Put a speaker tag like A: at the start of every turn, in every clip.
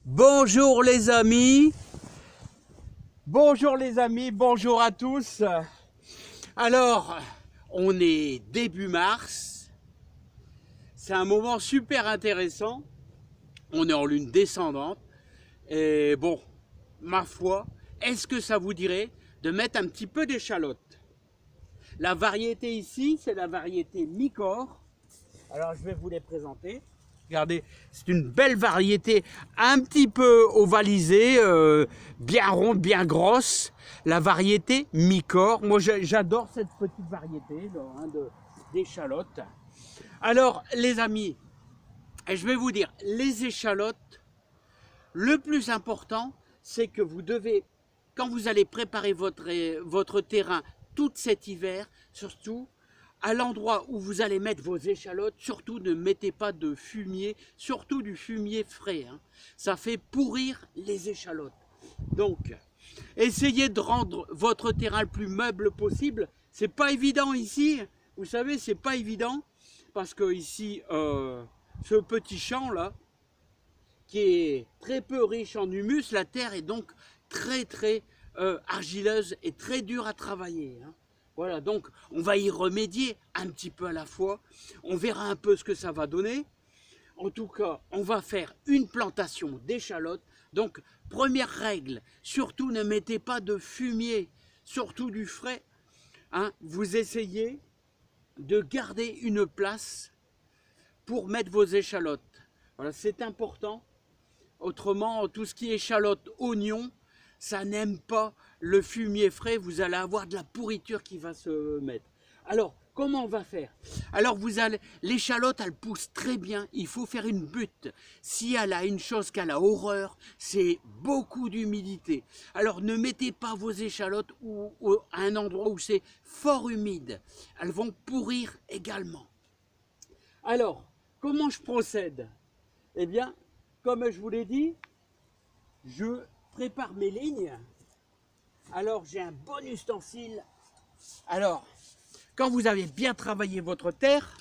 A: Bonjour les amis, bonjour à tous. Alors, on est début mars, c'est un moment super intéressant, on est en lune descendante, et bon, ma foi, est-ce que ça vous dirait de mettre un petit peu d'échalote? La variété ici, c'est la variété Micor. Alors je vais vous les présenter. Regardez, c'est une belle variété, un petit peu ovalisée, bien ronde, bien grosse. La variété Micor. Moi, j'adore cette petite variété d'échalotes. Alors, les amis, je vais vous dire, les échalotes, le plus important, c'est que vous devez, quand vous allez préparer votre terrain tout cet hiver, surtout, à l'endroit où vous allez mettre vos échalotes, surtout ne mettez pas de fumier, surtout du fumier frais. Hein. Ça fait pourrir les échalotes. Donc, essayez de rendre votre terrain le plus meuble possible. C'est pas évident ici, vous savez, c'est pas évident, parce que ici, ce petit champ là, qui est très peu riche en humus, la terre est donc très argileuse et très dure à travailler. Hein. Voilà, donc on va y remédier un petit peu à la fois. On verra un peu ce que ça va donner. En tout cas, on va faire une plantation d'échalotes. Donc, première règle, surtout ne mettez pas de fumier, surtout du frais. Hein. Vous essayez de garder une place pour mettre vos échalotes. Voilà, c'est important. Autrement, tout ce qui est échalote, oignon, ça n'aime pas le fumier frais, vous allez avoir de la pourriture qui va se mettre. Alors, comment on va faire? Alors, l'échalote, elle pousse très bien, il faut faire une butte. Si elle a une chose qu'elle a horreur, c'est beaucoup d'humidité. Alors, ne mettez pas vos échalotes à un endroit où c'est fort humide. Elles vont pourrir également. Alors, comment je procède? Eh bien, comme je vous l'ai dit, je prépare mes lignes. Alors j'ai un bon ustensile. Alors, quand vous avez bien travaillé votre terre,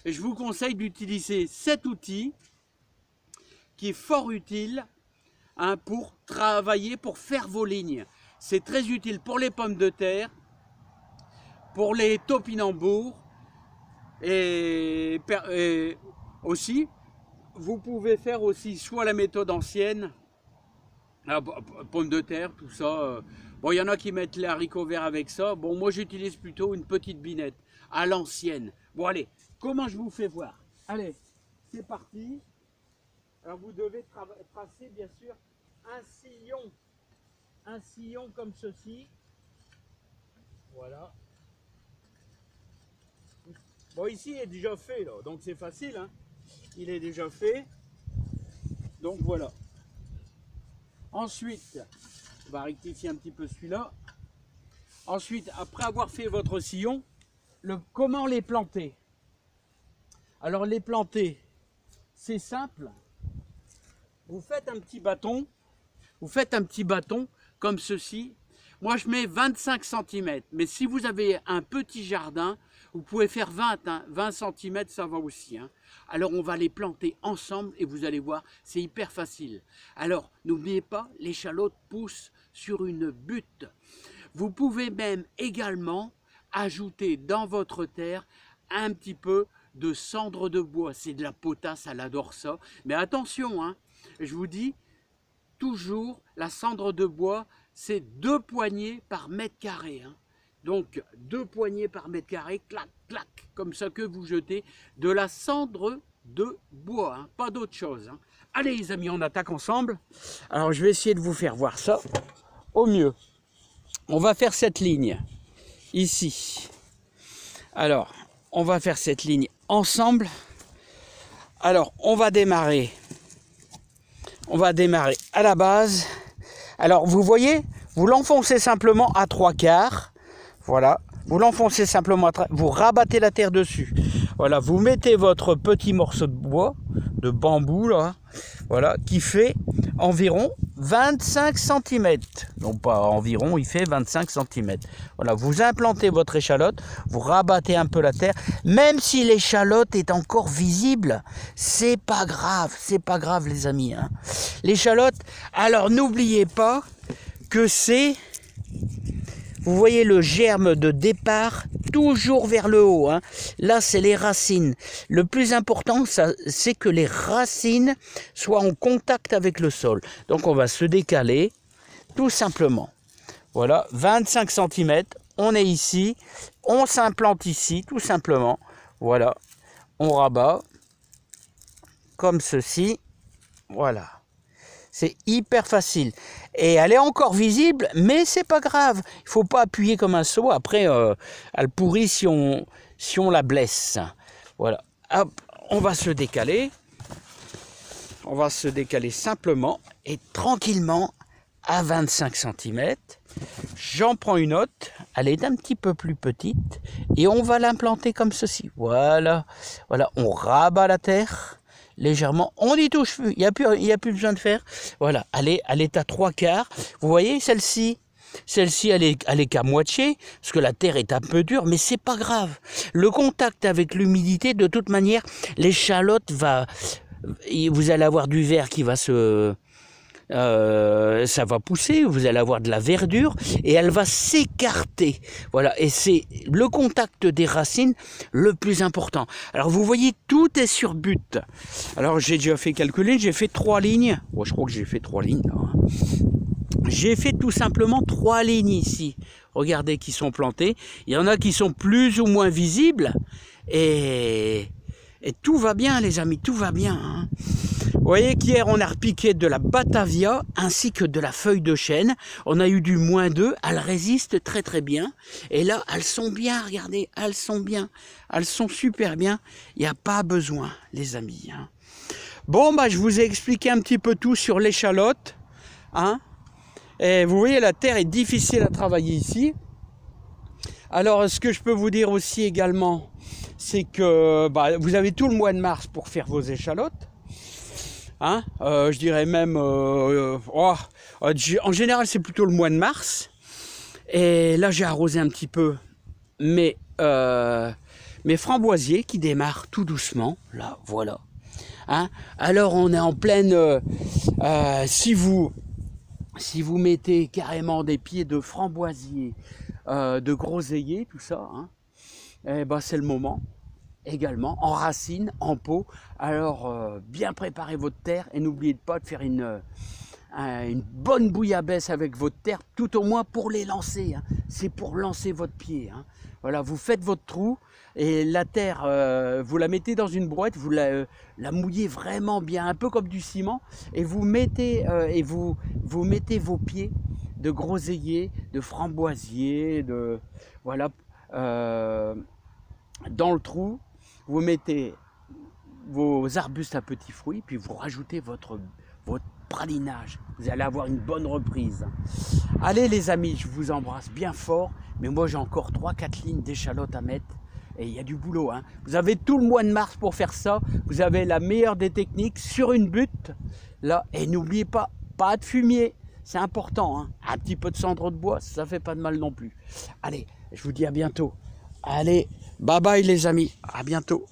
A: je vous conseille d'utiliser cet outil qui est fort utile hein, pour travailler, pour faire vos lignes. C'est très utile pour les pommes de terre, pour les topinambours et aussi, vous pouvez faire aussi soit la méthode ancienne, pommes de terre, tout ça. Bon, il y en a qui mettent les haricots verts avec ça. Bon, moi, j'utilise plutôt une petite binette à l'ancienne. Bon, allez, comment je vous fais voir? Allez, c'est parti. Alors, vous devez tracer, bien sûr, un sillon comme ceci. Voilà. Bon, ici, il est déjà fait, là, donc c'est facile. Hein. Il est déjà fait. Donc, voilà. Ensuite, on va rectifier un petit peu celui-là. Ensuite, après avoir fait votre sillon, comment les planter? Alors les planter, c'est simple. Vous faites un petit bâton. Vous faites un petit bâton comme ceci. Moi, je mets 25 cm. Mais si vous avez un petit jardin, vous pouvez faire 20, hein. 20 cm, ça va aussi. Hein. Alors, on va les planter ensemble et vous allez voir, c'est hyper facile. Alors, n'oubliez pas, l'échalote pousse sur une butte. Vous pouvez même également ajouter dans votre terre un petit peu de cendre de bois. C'est de la potasse, elle adore ça. Mais attention, hein, je vous dis, toujours, la cendre de bois, c'est 2 poignées par mètre carré. Hein. Donc, 2 poignées par mètre carré, clac, clac, comme ça que vous jetez de la cendre de bois, hein, pas d'autre chose. Hein. Allez les amis, on attaque ensemble. Alors, je vais essayer de vous faire voir ça au mieux. On va faire cette ligne, ici. Alors, on va faire cette ligne ensemble. Alors, on va démarrer à la base. Alors, vous voyez, vous l'enfoncez simplement à 3/4. Voilà, vous l'enfoncez simplement, vous rabattez la terre dessus. Voilà, vous mettez votre petit morceau de bois, de bambou là, voilà, qui fait environ
B: 25 cm. Non pas environ, il fait 25 cm. Voilà, vous implantez votre échalote, vous rabattez un peu la terre. Même si l'échalote est encore visible, c'est pas grave les amis. Hein. L'échalote, alors n'oubliez pas que c'est... Vous voyez le germe de départ toujours vers le haut. Hein. Là, c'est les racines. Le plus important, c'est que les racines soient en contact avec le sol. Donc, on va se décaler, tout simplement. Voilà, 25 cm. On est ici. On s'implante ici, tout simplement. Voilà, on rabat comme ceci. Voilà. C'est hyper facile. Et elle est encore visible, mais c'est pas grave. Il ne faut pas appuyer comme un seau. Après, elle pourrit si on la blesse. Voilà. Hop, on va se décaler. On va se décaler simplement et tranquillement à 25 cm. J'en prends une autre. Elle est un petit peu plus petite. Et on va l'implanter comme ceci. Voilà. Voilà. On rabat la terre. Légèrement, on n'y touche plus, il n'y a plus besoin de faire. Voilà, elle est à 3/4. Vous voyez, celle-ci, elle est qu'à moitié, parce que la terre est un peu dure, mais c'est pas grave. Le contact avec l'humidité, de toute manière, l'échalote vous allez avoir du verre qui va ça va pousser, vous allez avoir de la verdure et elle va s'écarter. Voilà, et c'est le contact des racines le plus important. Alors vous voyez, tout est sur but. Alors j'ai déjà fait quelques lignes, j'ai fait 3 lignes. Bon, je crois que j'ai fait 3 lignes. J'ai fait tout simplement 3 lignes ici. Regardez, qui sont plantées. Il y en a qui sont plus ou moins visibles. Et tout va bien les amis, tout va bien. Hein. Vous voyez qu'hier on a repiqué de la Batavia ainsi que de la feuille de chêne. On a eu du -2, elles résistent très très bien. Et là, elles sont bien, regardez, elles sont bien. Elles sont super bien. Il n'y a pas besoin, les amis. Hein. Bon, bah, je vous ai expliqué un petit peu tout sur l'échalote. Hein. Et vous voyez, la terre est difficile à travailler ici. Alors, ce que je peux vous dire aussi également, c'est que vous avez tout le mois de mars pour faire vos échalotes. Hein, je dirais même, en général c'est plutôt le mois de mars. Et là j'ai arrosé un petit peu mes framboisiers qui démarrent tout doucement. Là, voilà. Hein, alors on est en pleine... si vous mettez carrément des pieds de framboisiers, de groseilliers, tout ça, hein, et c'est le moment. Également en racines, en pot. Alors bien préparer votre terre et n'oubliez pas de faire une bonne bouillabaisse avec votre terre, tout au moins pour les lancer. Hein. C'est pour lancer votre pied. Hein. Voilà, vous faites votre trou et la terre, vous la mettez dans une brouette, vous la mouillez vraiment bien, un peu comme du ciment, et vous mettez vous mettez vos pieds de groseillier, de framboisier, de voilà dans le trou. Vous mettez vos arbustes à petits fruits, puis vous rajoutez votre pralinage. Vous allez avoir une bonne reprise. Allez les amis, je vous embrasse bien fort, mais moi j'ai encore 3-4 lignes d'échalotes à mettre, et il y a du boulot. Hein. Vous avez tout le mois de mars pour faire ça, vous avez la meilleure des techniques sur une butte, là, et n'oubliez pas, pas de fumier, c'est important. Hein. Un petit peu de cendre de bois, ça fait pas de mal non plus. Allez, je vous dis à bientôt. Allez, bye bye les amis, à bientôt.